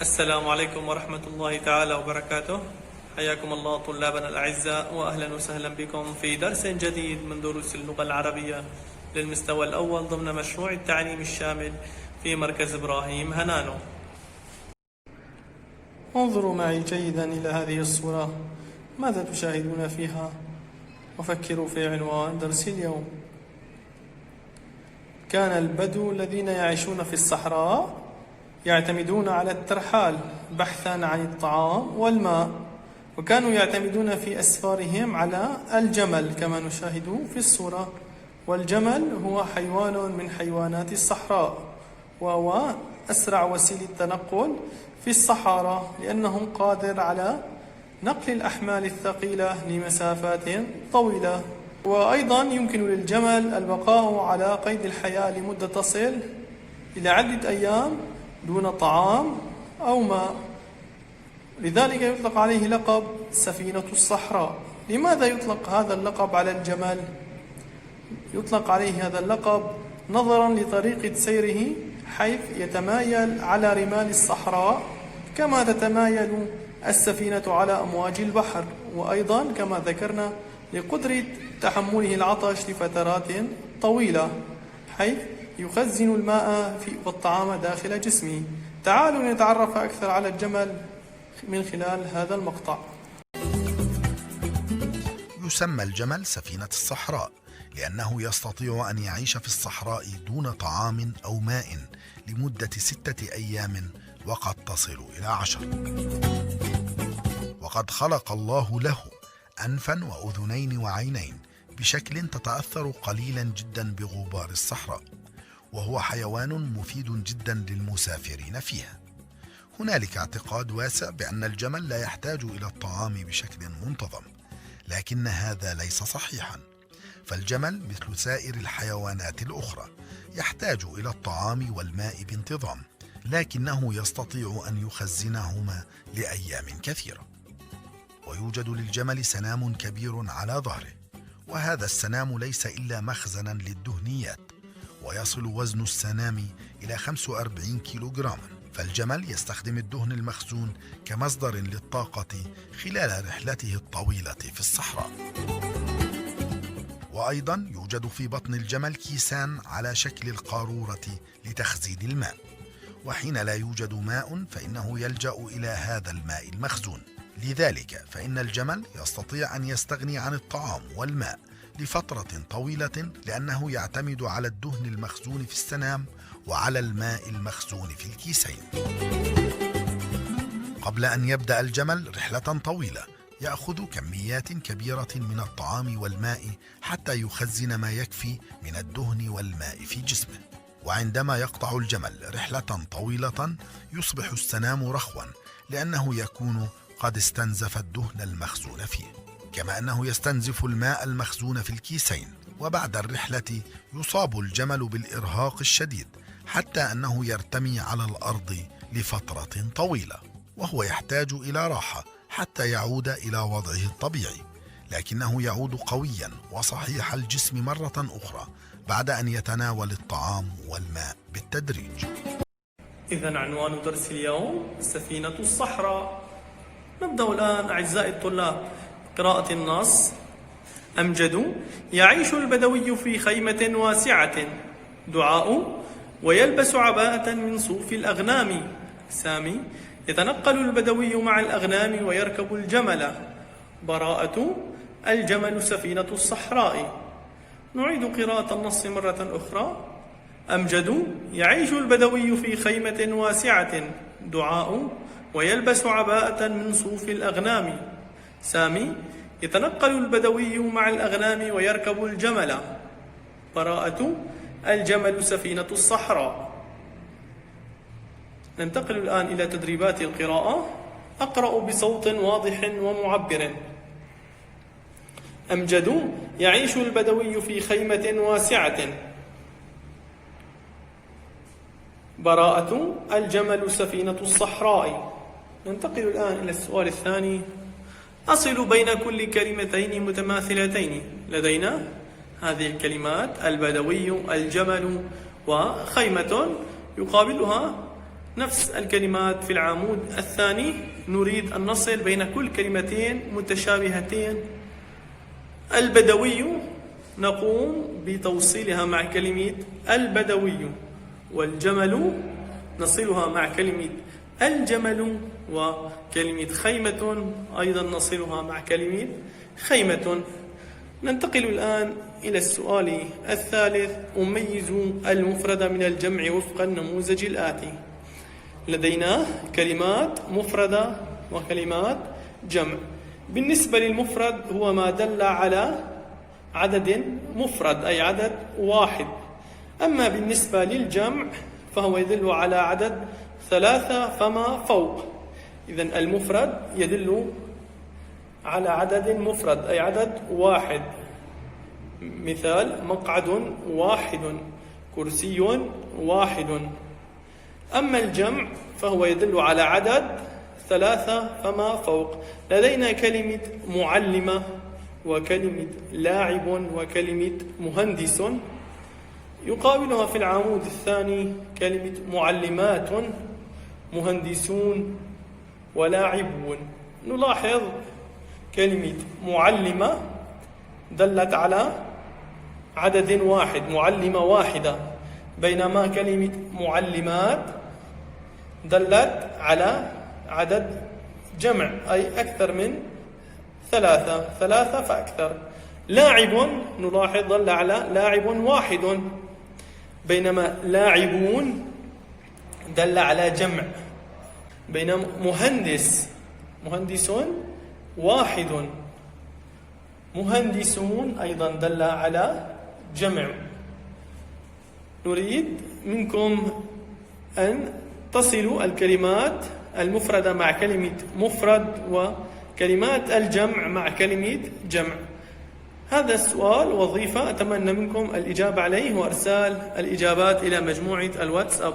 السلام عليكم ورحمة الله تعالى وبركاته. حياكم الله طلابنا الأعزاء، وأهلا وسهلا بكم في درس جديد من دروس اللغة العربية للمستوى الأول ضمن مشروع التعليم الشامل في مركز إبراهيم هنانو. انظروا معي جيدا إلى هذه الصورة، ماذا تشاهدون فيها؟ وفكروا في عنوان درس اليوم. كان البدو الذين يعيشون في الصحراء يعتمدون على الترحال بحثا عن الطعام والماء، وكانوا يعتمدون في أسفارهم على الجمل كما نشاهد في الصورة. والجمل هو حيوان من حيوانات الصحراء، وهو أسرع وسيلة تنقل في الصحراء لأنه قادر على نقل الأحمال الثقيلة لمسافات طويلة. وأيضا يمكن للجمل البقاء على قيد الحياة لمدة تصل إلى عدة أيام دون طعام أو ماء، لذلك يطلق عليه لقب سفينة الصحراء. لماذا يطلق هذا اللقب على الجمل؟ يطلق عليه هذا اللقب نظرا لطريقة سيره، حيث يتمايل على رمال الصحراء كما تتمايل السفينة على أمواج البحر، وأيضا كما ذكرنا لقدرة تحمله العطش لفترات طويلة، حيث يخزن الماء والطعام داخل جسمه. تعالوا نتعرف أكثر على الجمل من خلال هذا المقطع. يسمى الجمل سفينة الصحراء لأنه يستطيع أن يعيش في الصحراء دون طعام أو ماء لمدة 6 أيام وقد تصل إلى 10. وقد خلق الله له أنفا وأذنين وعينين بشكل تتأثر قليلا جدا بغبار الصحراء، وهو حيوان مفيد جدا للمسافرين فيها. هنالك اعتقاد واسع بأن الجمل لا يحتاج إلى الطعام بشكل منتظم، لكن هذا ليس صحيحا، فالجمل مثل سائر الحيوانات الأخرى يحتاج إلى الطعام والماء بانتظام، لكنه يستطيع أن يخزنهما لأيام كثيرة. ويوجد للجمل سنام كبير على ظهره، وهذا السنام ليس إلا مخزنا للدهنيات، ويصل وزن السنام إلى 45 كيلوغراما. فالجمل يستخدم الدهن المخزون كمصدر للطاقة خلال رحلته الطويلة في الصحراء. وأيضا يوجد في بطن الجمل كيسان على شكل القارورة لتخزين الماء، وحين لا يوجد ماء فإنه يلجأ إلى هذا الماء المخزون. لذلك فإن الجمل يستطيع أن يستغني عن الطعام والماء لفترة طويلة، لأنه يعتمد على الدهن المخزون في السنام وعلى الماء المخزون في الكيسين. قبل أن يبدأ الجمل رحلة طويلة يأخذ كميات كبيرة من الطعام والماء حتى يخزن ما يكفي من الدهن والماء في جسمه. وعندما يقطع الجمل رحلة طويلة يصبح السنام رخوا، لأنه يكون قد استنزف الدهن المخزون فيه، كما أنه يستنزف الماء المخزون في الكيسين. وبعد الرحلة يصاب الجمل بالإرهاق الشديد حتى أنه يرتمي على الأرض لفترة طويلة، وهو يحتاج إلى راحة حتى يعود إلى وضعه الطبيعي، لكنه يعود قويا وصحيح الجسم مرة أخرى بعد أن يتناول الطعام والماء بالتدريج. إذن عنوان درس اليوم سفينة الصحراء. نبدأ الآن أعزائي الطلاب قراءة النص. أمجد: يعيش البدوي في خيمة واسعة. دعاء: ويلبس عباءة من صوف الأغنام. سامي: يتنقل البدوي مع الأغنام ويركب الجمل. براءة: الجمل سفينة الصحراء. نعيد قراءة النص مرة أخرى. أمجد: يعيش البدوي في خيمة واسعة. دعاء: ويلبس عباءة من صوف الأغنام. سامي: يتنقل البدوي مع الأغنام ويركب الجمل. براءة: الجمل سفينة الصحراء. ننتقل الآن إلى تدريبات القراءة. أقرأ بصوت واضح ومعبر. أمجد: يعيش البدوي في خيمة واسعة. براءة: الجمل سفينة الصحراء. ننتقل الآن إلى السؤال الثاني. أصل بين كل كلمتين متماثلتين. لدينا هذه الكلمات: البدوي، الجمل، وخيمة، يقابلها نفس الكلمات في العمود الثاني نريد أن نصل بين كل كلمتين متشابهتين. البدوي نقوم بتوصيلها مع كلمة البدوي، والجمل نصلها مع كلمة الجمل، وكلمة خيمة أيضا نصلها مع كلمة خيمة. ننتقل الآن إلى السؤال الثالث: أميز المفرد من الجمع وفق النموذج الآتي. لدينا كلمات مفردة وكلمات جمع. بالنسبة للمفرد هو ما دل على عدد مفرد أي عدد واحد، أما بالنسبة للجمع فهو يدل على عدد 3 فما فوق. إذن المفرد يدل على عدد مفرد أي عدد واحد. مثال: مقعد واحد، كرسي واحد. أما الجمع فهو يدل على عدد 3 فما فوق. لدينا كلمة معلمة وكلمة لاعب وكلمة مهندس. يقابلها في العمود الثاني كلمة معلمات، مهندسون، ولاعبون. نلاحظ كلمة معلمة دلت على عدد واحد، معلمة واحدة، بينما كلمة معلمات دلت على عدد جمع أي أكثر من 3 فأكثر. لاعب نلاحظ دل على لاعب واحد، بينما لاعبون دل على جمع. بينما مهندس واحد، مهندسون أيضا دل على جمع. نريد منكم أن تصلوا الكلمات المفردة مع كلمة مفرد وكلمات الجمع مع كلمة جمع. هذا السؤال وظيفة أتمنى منكم الإجابة عليه وإرسال الإجابات إلى مجموعة الواتساب.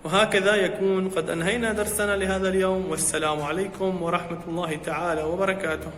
وهكذا يكون قد أنهينا درسنا لهذا اليوم، والسلام عليكم ورحمة الله تعالى وبركاته.